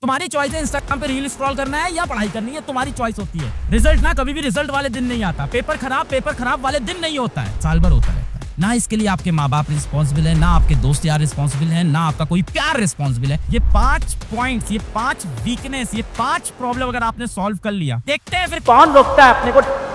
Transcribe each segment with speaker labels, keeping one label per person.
Speaker 1: तुम्हारी चॉइस है इंस्टाग्राम पे रील स्क्रॉल करना है या पढ़ाई करनी है, तुम्हारी चॉइस होती है। रिजल्ट ना कभी भी रिजल्ट वाले दिन नहीं आता, पेपर खराब वाले दिन नहीं होता है, साल भर होता रहता है। ना इसके लिए आपके माँ बाप रिस्पॉन्सिबल है, ना आपके दोस्त यार रिस्पॉन्सिबल है, ना आपका कोई प्यार रिस्पॉन्सिबल है। ये 5 पॉइंट्स, ये 5 वीकनेस, ये 5 प्रॉब्लम अगर आपने सॉल्व कर लिया, देखते हैं फिर कौन रोकता है अपने को।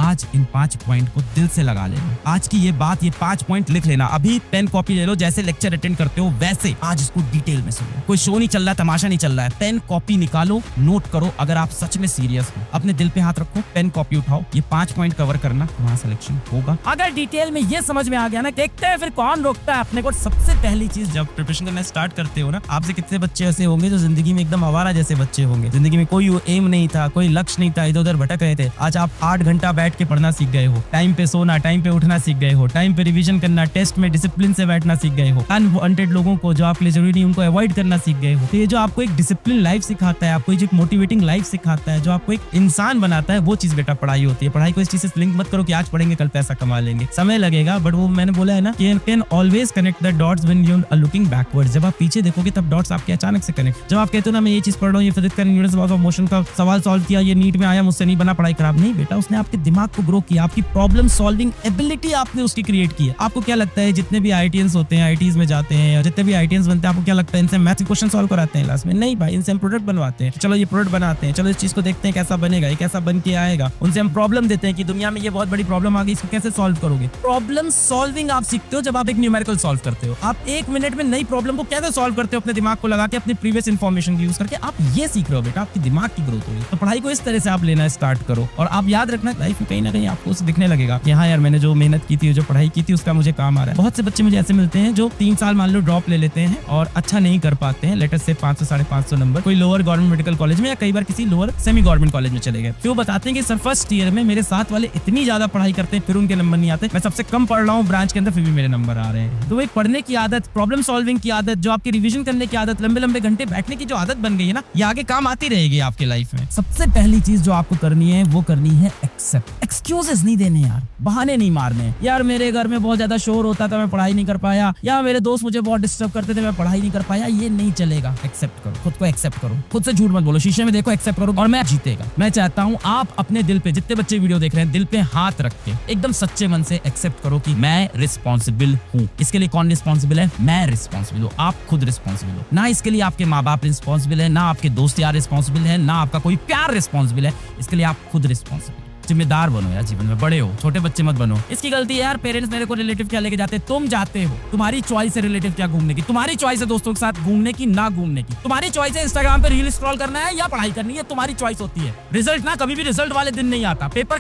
Speaker 1: आज इन 5 पॉइंट को दिल से लगा लेना। आज की ये बात, ये 5 पॉइंट लिख लेना। अभी पेन कॉपी ले लो, जैसे लेक्चर अटेंड करते हो वैसे आज इसको डिटेल में सुनो। कोई शो नहीं चल रहा है, तमाशा नहीं चल रहा है। पेन कॉपी निकालो, नोट करो। अगर आप सच में सीरियस हो, अपने दिल पे हाथ रखो, पेन कॉपी उठाओ, ये 5 पॉइंट कवर करना, तुम्हारा सिलेक्शन होगा। अगर डिटेल में ये समझ में आ गया ना, देखते हैं फिर कौन रोकता है अपने को। सबसे पहली चीज, जब प्रिपरेशन करना स्टार्ट करते हो ना, आपसे कितने बच्चे ऐसे होंगे जो जिंदगी में एकदम आवारा जैसे बच्चे होंगे। जिंदगी में कोई एम नहीं था, कोई लक्ष्य नहीं था, इधर उधर भटक रहे थे। आज आप 8 घंटा बैठ के पढ़ना सीख गए हो, टाइम पे सोना, टाइम पे उठना सीख गए हो, टाइम पे रिवीजन करना, टेस्ट में डिसिप्लिन से बैठना सीख गए हो। अनवांटेड लोगों को जो आपके लिए जरूरी नहीं, उनको अवॉइड करना सीख गए हो। तो ये जो आपको एक डिसिप्लिन लाइफ सिखाता है, आपको एक मोटिवेटिंग लाइफ सिखाता है, जो आपको एक इंसान बनाता है, वो चीज बेटा पढ़ाई होती है। पढ़ाई को इस चीज से लिंक मत करो कि आज पढ़ेंगे कल पैसा कमा लेंगे। समय लगेगा, बट वो मैंने बोला है ना, can always connect the dots when you are looking backwards. जब आप पीछे देखोगे तब डॉट्स आपके अचानक से कनेक्ट। जब आप कहते हो ना, मैं ये चीज पढ़ रहा हूँ, ये फिजिक्स का यूनिट्स ऑफ मोशन का सवाल सॉल्व किया, ये नीट में आया, मुझसे नहीं बना, पढ़ाई खराब नहीं बेटा। उसने आपके दिमाग को ग्रो किया, आपकी प्रॉब्लम सॉल्विंग एबिलिटी आपने उसकी क्रिएट की है। आपको क्या लगता है जितने भी आईटीएंस होते हैं, आईटीज में जाते हैं, या जितने भी आईटीएंस बनते हैं, आपको क्या लगता है इनसे मैथ के क्वेश्चन सॉल्व कराते हैं क्लास में? नहीं भाई, इनसे हम प्रोडक्ट बनवाते हैं। चलो ये प्रोडक्ट बनाते हैं, चलो इस चीज को देखते हैं कैसा बनेगा, ये कैसा बन के आएगा। उनसे हम प्रॉब्लम देते हैं कि दुनिया में ये बहुत बड़ी प्रॉब्लम आ गई, इसको कैसे सॉल्व करोगे। प्रॉब्लम सॉल्विंग आप सीखते हो जब आप एक न्यूमेरिकल सॉल्व करते हो। आप 1 मिनट में नई प्रॉब्लम को कैसे सॉल्व करते हो, अपने दिमाग को लगा के, अपनी प्रीवियस इन्फॉर्मेशन यूज करके। आप ये सीख रहे हो बेटा, आपकी दिमाग की ग्रोथ होगी। तो पढ़ाई को इस तरह से आप लेना स्टार्ट करो, और आप याद रखना लाइफ में कहीं ना कहीं आपको दिखने लगेगा कि हाँ यार, मैंने जो मेहनत की थी, जो पढ़ाई की थी, उसका मुझे काम आ रहा है। बहुत से बच्चे मुझे ऐसे मिलते हैं जो 3 साल मान लो ड्रॉप ले लेते हैं और अच्छा नहीं कर पाते हैं। लेटर से 500 550 नंबर कोई लोअर गवर्नमेंट मेडिकल कॉलेज में, या कई बार किसी लोअर सेमी गवर्नमेंट कॉलेज में चले गए। फिर वो बताते हैं कि सर फर्स्ट ईयर में मेरे साथ वाले इतनी ज्यादा पढ़ाई करते हैं, फिर उनके नंबर नहीं आते। मैं सबसे कम पढ़ रहा हूँ ब्रांच के अंदर, फिर भी मेरे नंबर आ रहे हैं। तो एक पढ़ने की आदत, प्रॉब्लम सॉल्विंग की आदत, जो आपकी रिविजन करने की आदत, लंबे लंबे घंटे बैठने की जो आदत बन गई है ना, ये आगे काम आती रहेगी आपकी लाइफ में। सबसे पहली चीज जो आपको करनी है, वो करनी है एक्सेप्ट। एक्सक्यूजेस नहीं देने यार, बहाने नहीं मारने। यार मेरे घर में बहुत ज्यादा शोर होता था, मैं पढ़ाई नहीं कर पाया, या मेरे दोस्त मुझे बहुत डिस्टर्ब करते थे, मैं पढ़ाई नहीं कर पाया। ये नहीं चलेगा। एक्सेप्ट करो, खुद को एक्सेप्ट करो, खुद से झूठ मत बोलो, शीशे में देखो, एक्सेप्ट करो, और मैं जीतेगा। मैं चाहता हूँ आप अपने दिल पे, जितने बच्चे वीडियो देख रहे हैं, दिल पे हाथ रख के एकदम सच्चे मन से एक्सेप्ट करो कि मैं रिस्पॉन्सिबल हूँ। इसके लिए कौन रिस्पॉन्सिबल है? मैं रिस्पॉन्सिबल हूँ। आप खुद रिस्पॉन्सिबल हो। ना इसके लिए आपके माँ बाप रिस्पॉन्सिबल है, ना आपके दोस्त यार रिस्पॉन्सिबल है, ना आपका कोई प्यार रिस्पॉन्सिबल है। इसके लिए आप खुद रिस्पॉन्सिबल। जिम्मेदार बनो यार, जीवन में बड़े हो, छोटे बच्चे मत बनो। इसकी गलती है यार, पेरेंट्स मेरे को रिलेटिव क्या लेके जाते हैं, तुम जाते हो। तुम्हारी चॉइस है रिलेटिव क्या घूमने की, तुम्हारी चॉइस है दोस्तों के साथ घूमने की ना घूमने की, तुम्हारी चॉइस है इंस्टाग्राम पे रील स्क्रॉल करना है या पढ़ाई करनी है, तुम्हारी चॉइस होती है। रिजल्ट ना कभी भी रिजल्ट वाले दिन नहीं आता, पेपर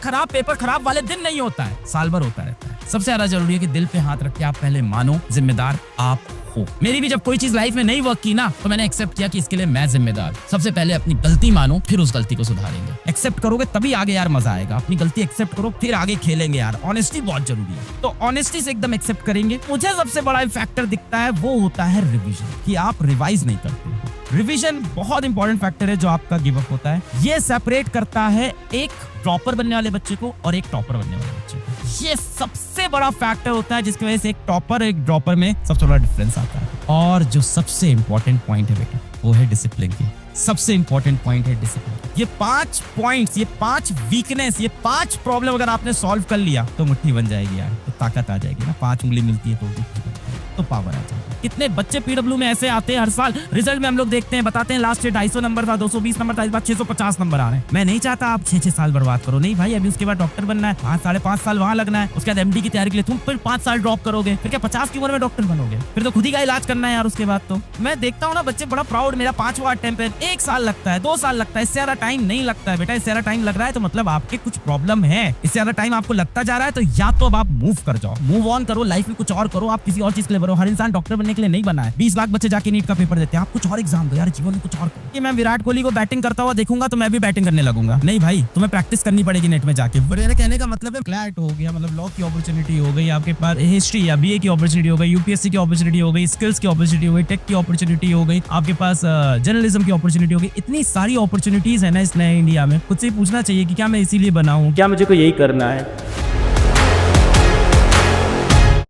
Speaker 1: खराब वाले दिन नहीं होता है, साल भर होता रहता है। सबसे ज्यादा जरूरी है कि दिल पे हाथ रख के आप पहले मानो जिम्मेदार आप हो। मेरी भी जब कोई चीज लाइफ में नहीं वर्क की ना, तो मैंने एक्सेप्ट किया कि इसके लिए मैं जिम्मेदार। सबसे पहले अपनी गलती मानो, फिर उस गलती को सुधारेंगे। एक्सेप्ट करोगे तभी आगे यार मजा आएगा। अपनी गलती एक्सेप्ट करो, फिर आगे खेलेंगे यार। ऑनेस्टी बहुत जरूरी है, तो ऑनेस्टी से एकदम एक्सेप्ट करेंगे। मुझे सबसे बड़ा फैक्टर दिखता है, वो होता है रिविजन, कि आप रिवाइज नहीं करते हो। रिवीजन बहुत इंपॉर्टेंट फैक्टर है जो आपका गिव अप होता है। ये सेपरेट करता है एक ड्रॉपर बनने वाले बच्चे को और एक टॉपर बनने वाले बच्चे को। ये सबसे बड़ा फैक्टर होता है जिसकी वजह से एक टॉपर एक ड्रॉपर में सबसे बड़ा डिफरेंस आता है। और जो सबसे इंपॉर्टेंट पॉइंट है बेटा, वो है डिसिप्लिन की। सबसे इंपॉर्टेंट पॉइंट है डिसिप्लिन। ये 5 पॉइंट्स, ये 5 वीकनेस, ये 5 प्रॉब्लम अगर आपने सॉल्व कर लिया तो मुट्ठी बन जाएगी यार, तो ताकत आ जाएगी ना। 5 उंगली मिलती है तो पावर आ जाएगी। कितने बच्चे पीडब्ल्यू में ऐसे आते हैं हर साल, रिजल्ट में हम लोग देखते हैं, बताते हैं लास्ट ईयर 250 नंबर था, 220 नंबर था, इस बार 650 नंबर आ रहे हैं। मैं नहीं चाहता आप 6-6 साल बर्बाद करो, नहीं भाई। अभी उसके बाद डॉक्टर बनना है, 5-5.5 साल वहां लगना है। उसके बाद एमडी की तैयारी के लिए तुम फिर 5 साल ड्रॉप करोगे, फिर क्या 50 की उम्र में डॉक्टर बनोगे? फिर तो खुद ही का इलाज करना है यार उसके बाद। तो मैं देखता हूँ ना बच्चे बड़ा प्राउड, मेरा 5वां अटेम्प्ट है, 1 साल लगता है, 2 साल लगता है, इससे ज्यादा टाइम नहीं लगता है बेटा। इससे ज्यादा टाइम लग रहा है तो मतलब आपके कुछ प्रॉब्लम है। इससे ज्यादा टाइम आपको लगता जा रहा है तो या तो अब आप मूव कर जाओ, मूव ऑन करो, लाइफ में कुछ और करो। आप किसी और चीज के लिए बनो। हर इंसान डॉक्टर बनने के लिए नहीं बना है। 20 लाख बच्चे जाके नीट का पेपर देते हैं। आप कुछ और एग्जाम दो यार, जीवन में कुछ और करो। कि मैं विराट कोहली को बैटिंग करता हुआ देखूंगा तो मैं भी बैटिंग करने लगूंगा? नहीं भाई, तुम्हें प्रैक्टिस करनी पड़ेगी नेट में जाके। मेरे कहने का मतलब है क्लैट हो गया, मतलब लॉ की अपॉर्चुनिटी हो गई, आपके पास हिस्ट्री या बीए की अपॉर्चुनिटी हो गई, यूपीएससी की अपॉर्चुनिटी हो गई, स्किल्स की अपॉर्चुनिटी हो गई, टेक की अपॉर्चुनिटी हो गई, आपके पास जर्नलिज्म की अपॉर्चुनिटी हो गई। इतनी सारी अपॉर्चुनिटीज है ना इस नए इंडिया में। खुद से पूछना चाहिए कि क्या मैं इसीलिए बना हूँ, क्या मुझे को यही करना है।